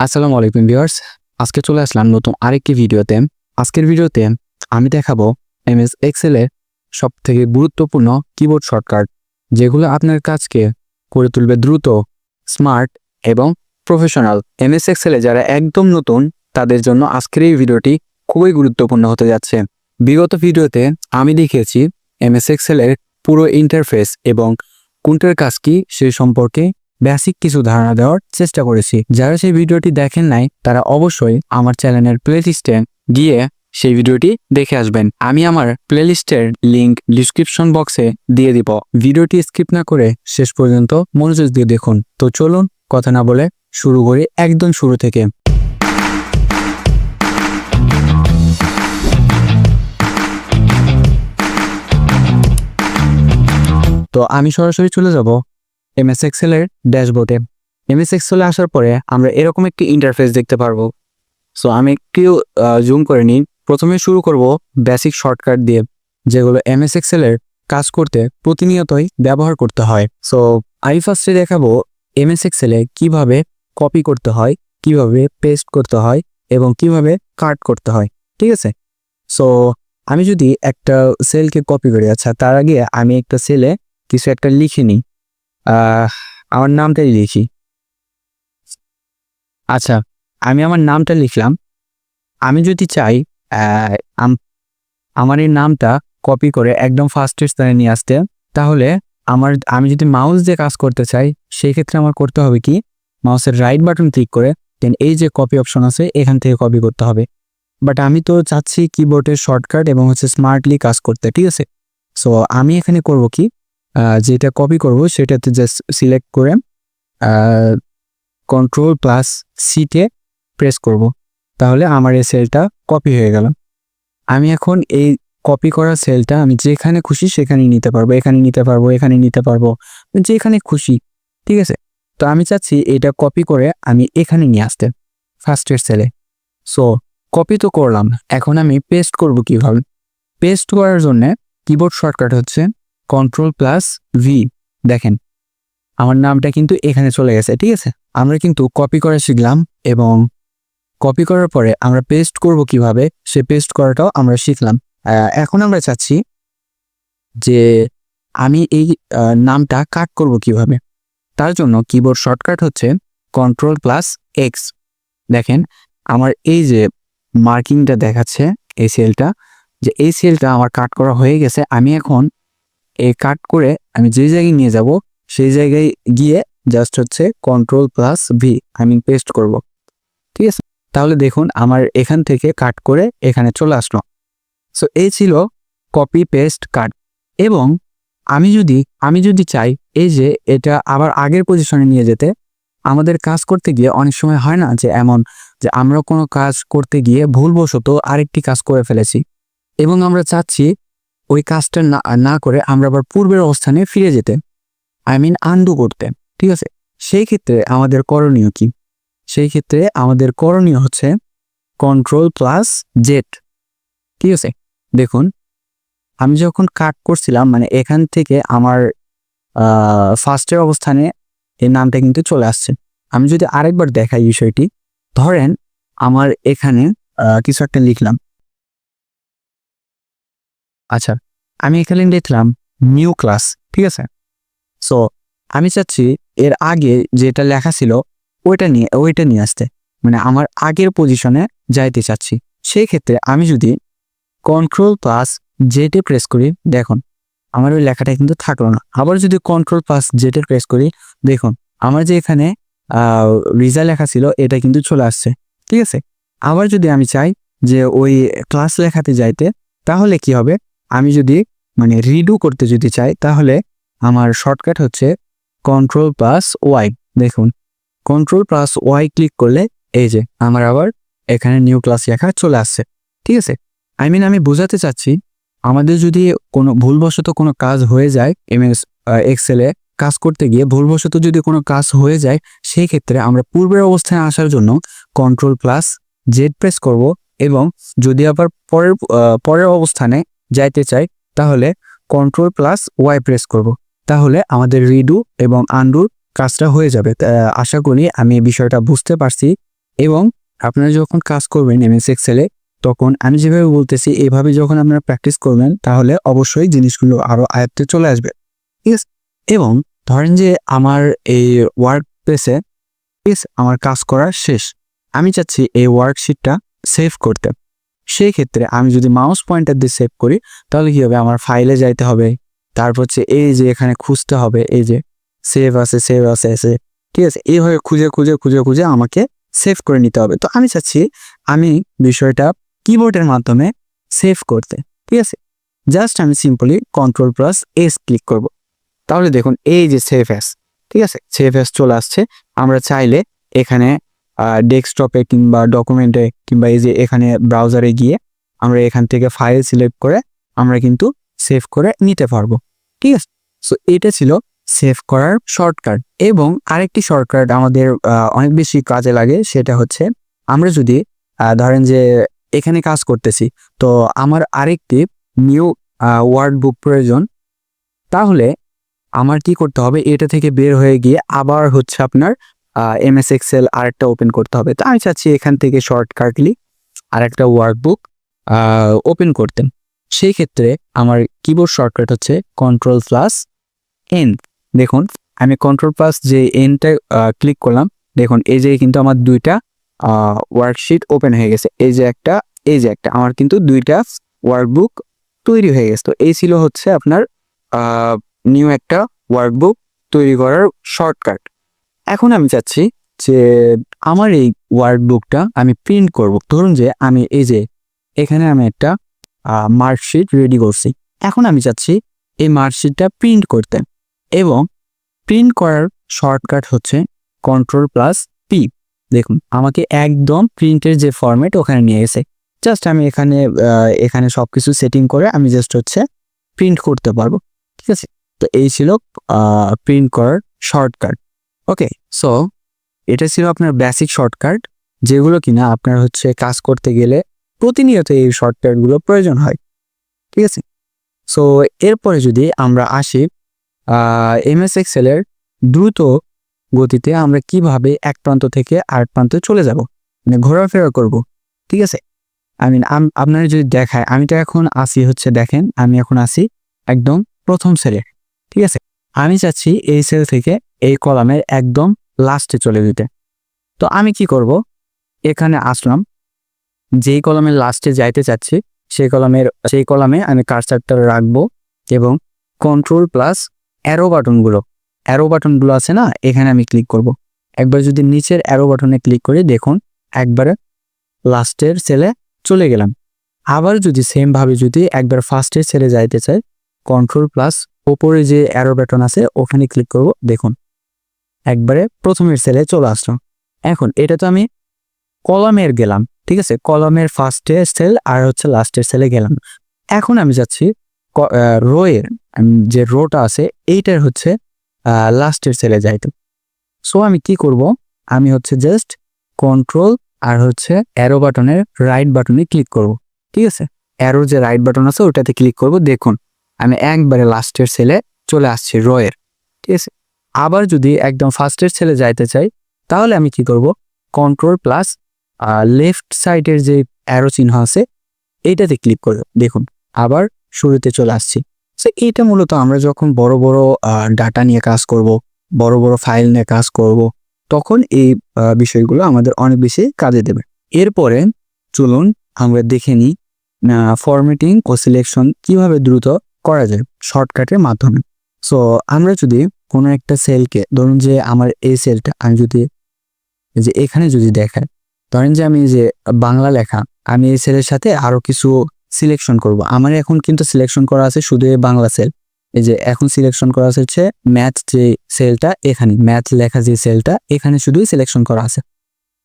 আসসালামু আলাইকুম ভিউয়ার্স, আজকে চলে আসলাম নতুন আরেকটি ভিডিওতে। আজকের ভিডিওতে আমি দেখাবো এমএস এক্সেল এর সবথেকে গুরুত্বপূর্ণ কিবোর্ড শর্টকাট, যেগুলো আপনার কাজকে করে তুলবে দ্রুত, স্মার্ট এবং প্রফেশনাল। এমএস এক্সেল এ যারা একদম নতুন তাদের জন্য আজকের এই ভিডিওটি খুবই গুরুত্বপূর্ণ হতে যাচ্ছে। বিগত ভিডিওতে আমি দেখিয়েছি এমএস এক্সেল এর পুরো ইন্টারফেস এবং কোনটার কাজ কি সে সম্পর্কে বেসিক কিছু ধারণা দেওয়ার চেষ্টা করেছি। যারা সেই ভিডিওটি দেখেন নাই তারা অবশ্যই আমার চ্যানেলের প্লেলিস্টে গিয়ে সেই ভিডিওটি দেখে আসবেন। আমি আমার প্লেলিস্টের লিংক ডিসক্রিপশন বক্সে দিয়ে দিব। ভিডিওটি স্কিপ না করে শেষ পর্যন্ত মনোযোগ দিয়ে দেখুন। তো চলুন কথা না বলে শুরু করি একদম শুরু থেকে। তো আমি সরাসরি চলে যাব এমএস এক্সেল এর ড্যাশবোর্ডে। এমএস এক্সেল এ আসার পরে আমরা এরকম একটি ইন্টারফেস দেখতে পারবো। সো আমি একটু জুম করে নিই। প্রথমে শুরু করব বেসিক শর্টকাট দিয়ে, যেগুলো এমএস এক্সেল এর কাজ করতে প্রতিনিয়তই ব্যবহার করতে হয়। সো আমি ফার্স্টে দেখাবো এমএস এক্সেল এ কিভাবে কপি করতে হয়, কিভাবে পেস্ট করতে হয় এবং কিভাবে কাট করতে হয়। ঠিক আছে, সো আমি যদি একটা সেলকে কপি করি, আচ্ছা তার আগে আমি একটা সেলে কিছু একটা লিখে নিই। আমার নামটাই লিখি। আচ্ছা, আমি আমার নামটা লিখলাম। আমি যদি চাই আমার এই নামটা কপি করে একদম ফার্স্টের স্থানে নিয়ে আসতে, তাহলে আমি যদি মাউস দিয়ে কাজ করতে চাই, সেই ক্ষেত্রে আমার করতে হবে কি, মাউসের রাইট বাটন ক্লিক করে দেন এই যে কপি অপশন আছে এখান থেকে কপি করতে হবে। বাট আমি তো চাচ্ছি কিবোর্ডের শর্টকাট এবং স্মার্টলি কাজ করতে। ঠিক আছে, সো আমি এখানে করব কি, যেটা কপি করব সেটাতে জাস্ট সিলেক্ট করে Ctrl+C প্রেস করব, তাহলে আমার এই সেলটা কপি হয়ে গেল। আমি এখন এই কপি করা সেলটা আমি যেখানে খুশি সেখানেই নিতে পারবো, এখানে নিতে পারবো, এখানে নিতে পারবো, যেখানে খুশি। ঠিক আছে, তো আমি চাচ্ছি এটা কপি করে আমি এখানে নিয়ে আসতে ফার্স্টের সেলে। সো কপি তো করলাম, এখন আমি পেস্ট করব কিভাবে। পেস্ট করার জন্য কিবোর্ড শর্টকাট হচ্ছে Ctrl+V। দেখেন আমার নামটা কিন্তু এখানে চলে গেছে। ঠিক আছে, আমরা কিন্তু কপি করা শিখলাম এবং কপি করার পরে আমরা পেস্ট করব কিভাবে, সে পেস্ট করাটাও আমরা শিখলাম। এখন আমরা চাচ্ছি যে আমি এই নামটা কাট করব কিভাবে। তার জন্য কিবোর্ড শর্টকাট হচ্ছে Ctrl+X। দেখেন আমার এই যে মার্কিংটা দেখাচ্ছে এই সেলটা, যে এই সেলটা আমার কাট করা হয়ে গেছে। আমি এখন এই কাট করে আমি যে জায়গায় নিয়ে যাব সেই জায়গায় গিয়ে জাস্ট হচ্ছে Ctrl+V আমি পেস্ট করব। ঠিক আছে, তাহলে দেখুন আমার এখান থেকে কাট করে এখানে চলে আসলো। সো এই ছিল কপি পেস্ট কাট। এবং আমি যদি চাই এই যে এটা আবার আগের পজিশনে নিয়ে যেতে, আমাদের কাজ করতে গিয়ে অনেক সময় হয় না যে এমন যে আমরা কোনো কাজ করতে গিয়ে ভুলবশত আরেকটি কাজ করে ফেলেছি এবং আমরা চাচ্ছি ওই কাজটা না করে আমরা আবার পূর্বের অবস্থানে ফিরে যেতে, আনডু করতে। ঠিক আছে, সেই ক্ষেত্রে আমাদের করণীয় কি? সেই ক্ষেত্রে আমাদের করণীয় হচ্ছে Ctrl+Z। ঠিক আছে, দেখুন আমি যখন কাট করছিলাম মানে এখান থেকে আমার ফার্স্টের অবস্থানে এই নামটা কিন্তু চলে আসছে। আমি যদি আরেকবার দেখাই বিষয়টি, ধরেন আমার এখানে কিছু একটা লিখলাম। আচ্ছা, আমি এখানে লিখলাম নিউ ক্লাস। ঠিক আছে, সো আমি চাচ্ছি এর আগে যেটা লেখা ছিল ওইটা নিয়ে আসতে, মানে আমার আগের পজিশনে যাইতে চাচ্ছি। সেই ক্ষেত্রে আমি যদি Ctrl+Z প্রেস করি, দেখুন আমার ওই লেখাটা কিন্তু থাকলো না। আবার যদি Ctrl+Z প্রেস করি, দেখুন আমার যে এখানে রিজা লেখা ছিল এটা কিন্তু চলে আসছে। ঠিক আছে, আবার যদি আমি চাই যে ওই ক্লাস লেখাতে যাইতে, তাহলে কি হবে, আমি যদি মানে রিডু করতে যদি চাই, তাহলে আমার শর্টকাট হচ্ছে Ctrl+Y। দেখুন Ctrl+Y ক্লিক করলে এই যে আমার আবার এখানে নিউ ক্লাস লেখা চলে আসছে। ঠিক আছে, আমি বোঝাতে চাচ্ছি আমাদের যদি কোনো ভুলবশত কোনো কাজ হয়ে যায়, এমএস এক্সেলে কাজ করতে গিয়ে ভুলবশত যদি কোনো কাজ হয়ে যায়, সেই ক্ষেত্রে আমরা পূর্বের অবস্থায় আসার জন্য Ctrl+Z প্রেস করব এবং যদি আবার পরের অবস্থানে যাইতে চাই তাহলে Ctrl+Y প্রেস করব, তাহলে আমাদের রিডু এবং আনডুর কাজটা হয়ে যাবে। আশা করি আমি বিষয়টা বুঝতে পারছি এবং আপনারা যখন কাজ করবেন এমএস এক্সেলে, তখন আমি যেভাবে বলতেছি এভাবে যখন আপনারা প্র্যাকটিস করবেন, তাহলে অবশ্যই জিনিসগুলো আরো আয়ত্তে চলে আসবে। ঠিক আছে? এবং ধরেন যে আমার এই ওয়ার্ক প্লেসে আমার কাজ করা শেষ, আমি চাচ্ছি এই ওয়ার্কশিটটা সেভ করতে। সেই ক্ষেত্রে আমি যদি মাউস পয়েন্টার দিয়ে সেভ করি, তাহলে কি হবে, আমার ফাইলে যাইতে হবে, তারপর হচ্ছে এই যে এখানে খুঁজতে হবে, এই যে সেভ আছে ঠিক আছে, এইভাবে খুঁজে খুঁজে খুঁজে খুঁজে আমাকে সেভ করে নিতে হবে। তো আমি চাচ্ছি আমি বিষয়টা কিবোর্ডের মাধ্যমে সেভ করতে। ঠিক আছে, জাস্ট আমি সিম্পলি Ctrl+S ক্লিক করব। তাহলে দেখুন এই যে সেভ অ্যাস, ঠিক আছে, সেভ অ্যাস চলে আসছে। আমরা চাইলে এখানে ডেস্কটপে কিংবা ডকুমেন্টে কিংবা এই যে এখানে ব্রাউজারে গিয়ে আমরা এখান থেকে ফাইল সিলেক্ট করে আমরা কিন্তু সেভ করে নিতে পারবো। ঠিক আছে, সো এটা ছিল সেভ করার শর্টকাট। এবং আরেকটি শর্টকাট আমাদের অনেক বেশি কাজে লাগে, সেটা হচ্ছে আমরা যদি ধরেন যে এখানে কাজ করতেছি, তো আমার আরেকটি নিউ ওয়ার্ড বুক প্রয়োজন, তাহলে আমার কি করতে হবে, এটা থেকে বের হয়ে গিয়ে আবার হচ্ছে আপনার এমএস এক্সেল আরেকটা ওপেন করতে হবে। তো আমি চাচ্ছি এখান থেকে শর্টকাটলি আরেকটা ওয়ার্কবুক ওপেন করতে। সেই ক্ষেত্রে আমার কিবোর্ড শর্টকাট হচ্ছে Ctrl+N। দেখুন আমি Ctrl+ যে এনটা ক্লিক করলাম, দেখুন এই যে কিন্তু আমার দুইটা ওয়ার্কশিট ওপেন হয়ে গেছে, এই যে একটা আমার কিন্তু দুইটা ওয়ার্কবুক তৈরি হয়ে গেছে। তো এই ছিল হচ্ছে আপনার নিউ একটা ওয়ার্কবুক তৈরি করার শর্টকাট। এখন আমি চাচ্ছি যে আমার এই ওয়ার্কবুকটা আমি প্রিন্ট করব। ধরুন যে আমি এই যে এখানে আমি একটা মার্কশিট রেডি করছি, এখন আমি চাচ্ছি এই মার্কশিটটা প্রিন্ট করতে, এবং প্রিন্ট করার শর্টকাট হচ্ছে Ctrl+P। দেখুন আমাকে একদম প্রিন্টের যে ফরম্যাট ওখানে নিয়ে গেছে। জাস্ট আমি এখানে সবকিছু সেটিং করে আমি জাস্ট হচ্ছে প্রিন্ট করতে পারবো। ঠিক আছে, তো এই ছিল প্রিন্ট করার শর্টকাট। ওকে, সো এটা ছিল আপনার বেসিক শর্টকাট, যেগুলো কিনা আপনার হচ্ছে কাজ করতে গেলে প্রতিনিয়ত এই শর্টকাটগুলো প্রয়োজন হয়। ঠিক আছে, সো এরপরে যদি আমরা আসি এমএস এক্সেলের দ্রুত গতিতে আমরা কিভাবে এক প্রান্ত থেকে আরেক প্রান্তে চলে যাব, মানে ঘোরাফেরা করব। ঠিক আছে, আপনারা যদি দেখায়, আমি তো এখন আসি হচ্ছে, দেখেন আমি এখন আসি একদম প্রথম সেলে। ঠিক আছে, আমি চাচ্ছি এই সেল থেকে এই কলামের একদম লাস্টে চলে যেতে। তো আমি কি করব, এখানে আসলাম, যেই কলামের লাস্টে যাইতে চাচ্ছি সেই কলামে আমি কার্সারটা রাখবো, এবং Ctrl+অ্যারো বাটনগুলো আছে না, এখানে আমি ক্লিক করব। একবার যদি নিচের অ্যারো বাটনে ক্লিক করি, দেখুন একবারে লাস্টের সেলে চলে গেলাম। আবার যদি সেম ভাবে যদি একবার ফার্স্টের সেলে যাইতে চাই, Ctrl+ ওপরে যে অ্যারো বাটন আছে ওখানে ক্লিক করব, দেখুন একবারে প্রথমের সেলে চলে আসলাম। এখন এটা তো আমি কলামের গেলাম, ঠিক আছে, কলামের ফার্স্টের সেল আর হচ্ছে লাস্টের সেলে গেলাম। এখন আমি যাচ্ছি রোয়ের যে রোটা আছে এইটার হচ্ছে লাস্টের সেলে যাইতে। সো আমি কি করব, আমি হচ্ছে জাস্ট কন্ট্রোল আর হচ্ছে অ্যারো বাটনের রাইট বাটনে ক্লিক করব। ঠিক আছে, অ্যারোর যে রাইট বাটন আছে ওটাতে ক্লিক করব, দেখুন আমি একবারে লাস্টের সেলে চলে আসছি রোয়ের। ঠিক আছে, আবার যদি একদম ফার্স্টের সেলে যাইতে চাই, তাহলে আমি কি করব, Ctrl+ লেফট সাইডের যে অ্যারো চিহ্ন আছে এইটাতে ক্লিক করব, দেখুন আবার শুরুতে চলে আসছি। সো এইটা মূলত আমরা যখন বড় বড় ডাটা নিয়ে কাজ করব, বড় বড় ফাইল নিয়ে কাজ করব, তখন এই বিষয়গুলো আমাদের অনেক বেশি কাজে দেবে। এরপরে চলুন আমরা দেখে নিই ফরম্যাটিং ও সিলেকশন কিভাবে দ্রুত করা যায় শর্টকাটের মাধ্যমে। সো আমরা যদি কোনো একটা সেলকে, ধরুন যে আমার এই সেলটা আমি যদি যে এখানে যদি দেখায়, ধরেন যে আমি যে বাংলা লেখা, আমি এই সেলের সাথে আরো কিছু সিলেকশন করব। আমার এখন কিন্তু সিলেকশন করা আছে শুধু এই বাংলা সেল, এই যে এখন সিলেকশন করা আছে হচ্ছে ম্যাথ যে সেলটা, এখানে ম্যাথ লেখা যে সেলটা এখানে শুধুই সিলেকশন করা আছে।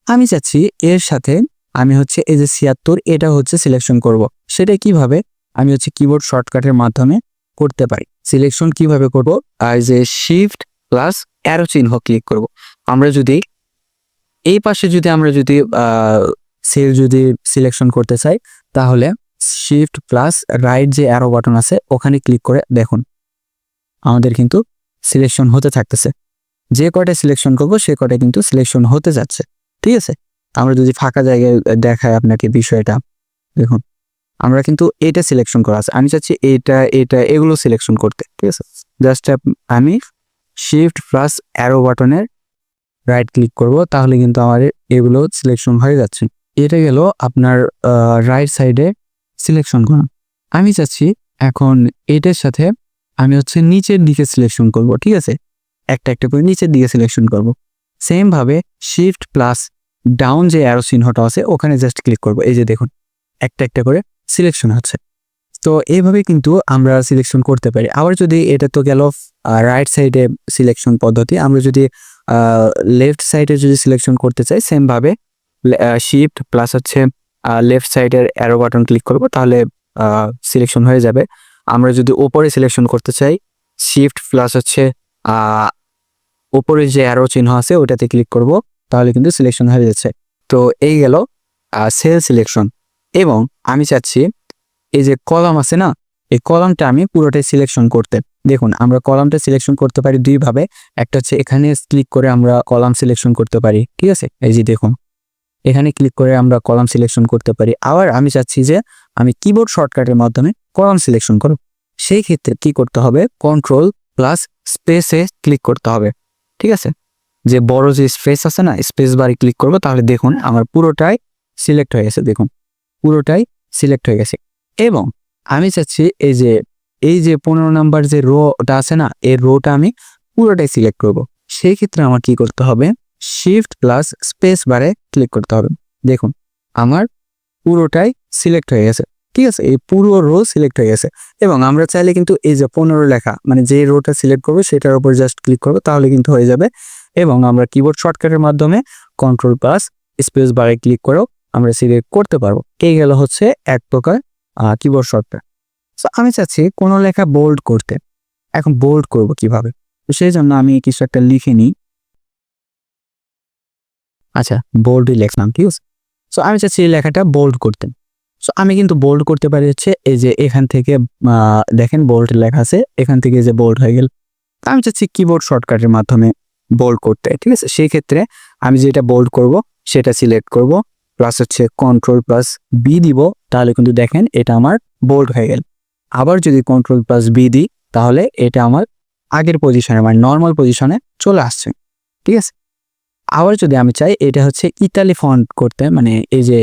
আমি চাচ্ছি এর সাথে আমি হচ্ছে এই যে 76 এটা হচ্ছে সিলেকশন করব। সেটা কিভাবে, আমি হচ্ছে কিবোর্ড শর্টকাটের মাধ্যমে করতে পারি। সিলেকশন কিভাবে করব, আর যে Shift+ অ্যারো চিহ্ন ক্লিক করব। আমরা যদি এই পাশে যদি আমরা যদি সেল যদি সিলেকশন করতে চাই, তাহলে Shift+ রাইট যে অ্যারো বাটন আছে ওখানে ক্লিক করে দেখুন আমাদের কিন্তু সিলেকশন হতে থাকতেছে। যে কয়টা সিলেকশন করব সে কয়টা কিন্তু সিলেকশন হতে যাচ্ছে। ঠিক আছে, আমরা যদি ফাঁকা জায়গায় দেখাই আপনাকে বিষয়টা, দেখুন আমরা কিন্তু এটা সিলেকশন করা আছে, আমি চাচ্ছি এটা এগুলো সিলেকশন করতে। ঠিক আছে, জাস্ট আমি শিফট প্লাস অ্যারো বাটনের রাইট ক্লিক করব, তাহলে কিন্তু আমার এগুলো সিলেকশন হয়ে যাচ্ছে। এটা গেল আপনার রাইট সাইডে সিলেকশন করা। আমি চাচ্ছি এখন এটার সাথে আমি হচ্ছে নিচের দিকে সিলেকশন করব। ঠিক আছে, একটা করে নিচের দিকে সিলেকশন করব। সেম ভাবে শিফট প্লাস ডাউন যে অ্যারো চিহ্নটা আছে ওখানে জাস্ট ক্লিক করব। এই যে দেখুন একটা করে সিলেকশন হচ্ছে। তো এইভাবে কিন্তু আমরা সিলেকশন করতে পারি। আবার যদি এটা তো গেল রাইট সাইডে সিলেকশন পদ্ধতি, আমরা যদি লেফট সাইডে যদি সিলেকশন করতে চাই সেম ভাবে শিফট প্লাস হচ্ছে লেফট সাইডের অ্যারো বাটন ক্লিক করব, তাহলে সিলেকশন হয়ে যাবে। আমরা যদি ওপরে সিলেকশন করতে চাই শিফট প্লাস হচ্ছে ওপরে যে অ্যারো চিহ্ন আছে ওটাতে ক্লিক করব, তাহলে কিন্তু সিলেকশন হয়ে যাচ্ছে। তো এই গেল সেল সিলেকশন। এবং আমি চাচ্ছি এই যে কলাম আছে না, এই কলামটা আমি পুরোটাই সিলেকশন করতে। দেখুন আমরা কলামটা সিলেকশন করতে পারি দুইভাবে, একটা হচ্ছে এখানে ক্লিক করে আমরা কলাম সিলেকশন করতে পারি। ঠিক আছে, এই যে দেখুন এখানে ক্লিক করে আমরা কলাম সিলেকশন করতে পারি। আবার আমি চাচ্ছি যে আমি কিবোর্ড শর্টকাটের মাধ্যমে কলাম সিলেকশন করব, সেই ক্ষেত্রে কি করতে হবে, কন্ট্রোল প্লাস স্পেসে ক্লিক করতে হবে। ঠিক আছে, যে বড় যে স্পেস আছে না, স্পেস বারে ক্লিক করব, তাহলে দেখুন আমার পুরোটাই সিলেক্ট হয়ে গেছে। দেখুন পুরোটাই সিলেক্ট হয়ে গেছে। এবং আমি চাচ্ছি এই যে 15 নাম্বার যে রোটা আছে না, এই রোটা আমি পুরোটাই সিলেক্ট করব। সেই ক্ষেত্রে আমার কি করতে হবে, শিফট প্লাস স্পেস বারে ক্লিক করতে হবে। দেখুন আমার পুরোটাই সিলেক্ট হয়ে গেছে। ঠিক আছে, এই পুরো রো সিলেক্ট হয়ে গেছে। এবং আমরা চাইলে কিন্তু এই যে 15 লেখা মানে যে রোটা সিলেক্ট করবো সেটার উপর জাস্ট ক্লিক করবো, তাহলে কিন্তু হয়ে যাবে। এবং আমরা কিবোর্ড শর্টকাটের মাধ্যমে কন্ট্রোল প্লাস স্পেস বারে ক্লিক করেও আমরা সিলেক্ট করতে পারবো। এই গেল হচ্ছে এক প্রকার কিবোর্ড শর্টকাট। সো আমি চাচ্ছি কোনো লেখা বোল্ড করতে, এখন বোল্ড করব কিভাবে, তো সেই জন্য আমি কিছু একটা লিখে নিই। আচ্ছা, বোল্ডই লিখলাম। ঠিক আছে, সো আমি চাচ্ছি এই লেখাটা বোল্ড করতে। সো আমি কিন্তু বোল্ড করতে পারি হচ্ছে এই যে এখান থেকে দেখেন বোল্ড লেখা আছে, এখান থেকে যে বোল্ড হয়ে গেল। আমি চাচ্ছি কিবোর্ড শর্টকাটের মাধ্যমে বোল্ড করতে। ঠিক আছে, সেই ক্ষেত্রে আমি যেটা বোল্ড করব সেটা সিলেক্ট করব, প্লাস হচ্ছে কন্ট্রোল প্লাস বি দিব, তাহলে কিন্তু দেখেন এটা আমার বোল্ড হয়ে গেল। আবার যদি কন্ট্রোল প্লাস বি দিই তাহলে এটা আমার আগের পজিশনে মানে নর্মাল পজিশনে চলে আসছে। ঠিক আছে, আবার যদি আমি চাই এটা হচ্ছে ইতালি ফন্ট করতে, মানে এই যে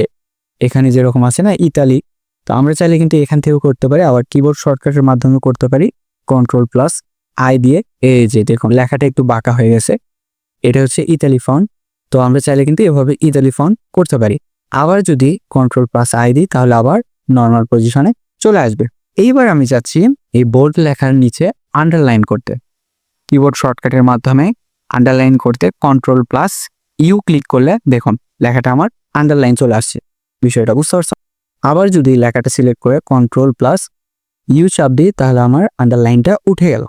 এখানে যেরকম আছে না ইতালি, তো আমরা চাইলে কিন্তু এখান থেকেও করতে পারি, আবার কিবোর্ড শর্টকাটের মাধ্যমে করতে পারি। কন্ট্রোল প্লাস আই দিয়ে এই যে দেখুন লেখাটা একটু বাঁকা হয়ে গেছে, এটা হচ্ছে ইতালি ফন্ট। তো আমরা চাইলে কিন্তু এভাবে ইতালি ফন্ট করতে পারি। আবার যদি কন্ট্রোল প্লাস আই দিই তাহলে আবার নর্মাল পজিশনে চলে আসবে। এইবার আমি চাচ্ছি এই বোল্ড লেখার নিচে আন্ডারলাইন করতে, কিবোর্ড শর্টকাটের মাধ্যমে আন্ডারলাইন করতে কন্ট্রোল প্লাস ইউ ক্লিক করলে দেখুন লেখাটা আমার আন্ডারলাইন চলে আসছে। বিষয়টা বুঝতে পারছো? আবার যদি লেখাটা সিলেক্ট করে কন্ট্রোল প্লাস ইউ চাপ দিই তাহলে আমার আন্ডারলাইনটা উঠে গেল।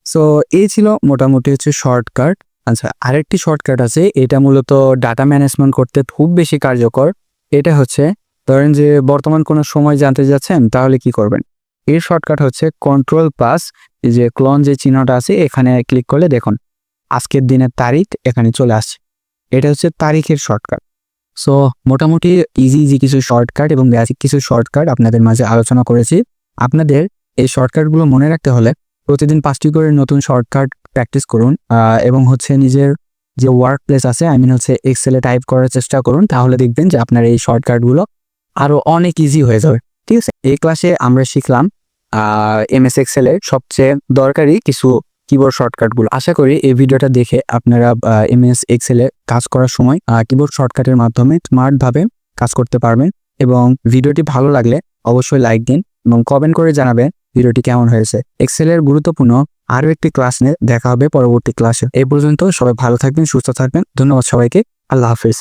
সো এই ছিল মোটামুটি হচ্ছে শর্টকাট। আচ্ছা, আরেকটি শর্টকাট আছে, এটা মূলত ডাটা ম্যানেজমেন্ট করতে খুব বেশি কার্যকর। এটা হচ্ছে ধরেন যে বর্তমান কোনো সময় জানতে যাচ্ছেন তাহলে কি করবেন, এর শর্টকাট হচ্ছে কন্ট্রোল প্লাস এই যে ক্লন যে চিহ্নটা আছে এখানে ক্লিক করলে দেখুন আজকের দিনের তারিখ এখানে চলে আসছে। এটা হচ্ছে তারিখের শর্টকাট। সো মোটামুটি ইজি কিছু শর্টকাট এবং বেসিক কিছু শর্টকাট আপনাদের মাঝে আলোচনা করেছি। আপনাদের এই শর্টকাটগুলো মনে রাখতে হলে প্রতিদিন 5টি করে নতুন শর্টকাট প্র্যাকটিস করুন এবং হচ্ছে নিজের যে ওয়ার্ক প্লেস আছে হচ্ছে এক্সেলে টাইপ করার চেষ্টা করুন, তাহলে দেখবেন যে আপনার এই শর্টকাটগুলো আরও অনেক ইজি হয়ে যাবে। ঠিক আছে, এই ক্লাসে আমরা শিখলাম এমএস এক্সেলের সবচেয়ে দরকারি কিছু কিবোর্ড শর্টকাটগুলো। আশা করি এই ভিডিওটা দেখে আপনারা এমএস এক্সেলে কাজ করার সময় কিবোর্ড শর্টকাটের মাধ্যমে স্মার্টভাবে কাজ করতে পারবেন। এবং ভিডিওটি ভালো লাগলে অবশ্যই লাইক দিন এবং কমেন্ট করে জানাবেন ভিডিওটি কেমন হয়েছে। এক্সেলের গুরুত্বপূর্ণ আরও একটি ক্লাস নিয়ে দেখা হবে পরবর্তী ক্লাসে। এই পর্যন্ত সবাই ভালো থাকবেন, সুস্থ থাকবেন। ধন্যবাদ সবাইকে। আল্লাহ হাফিজ।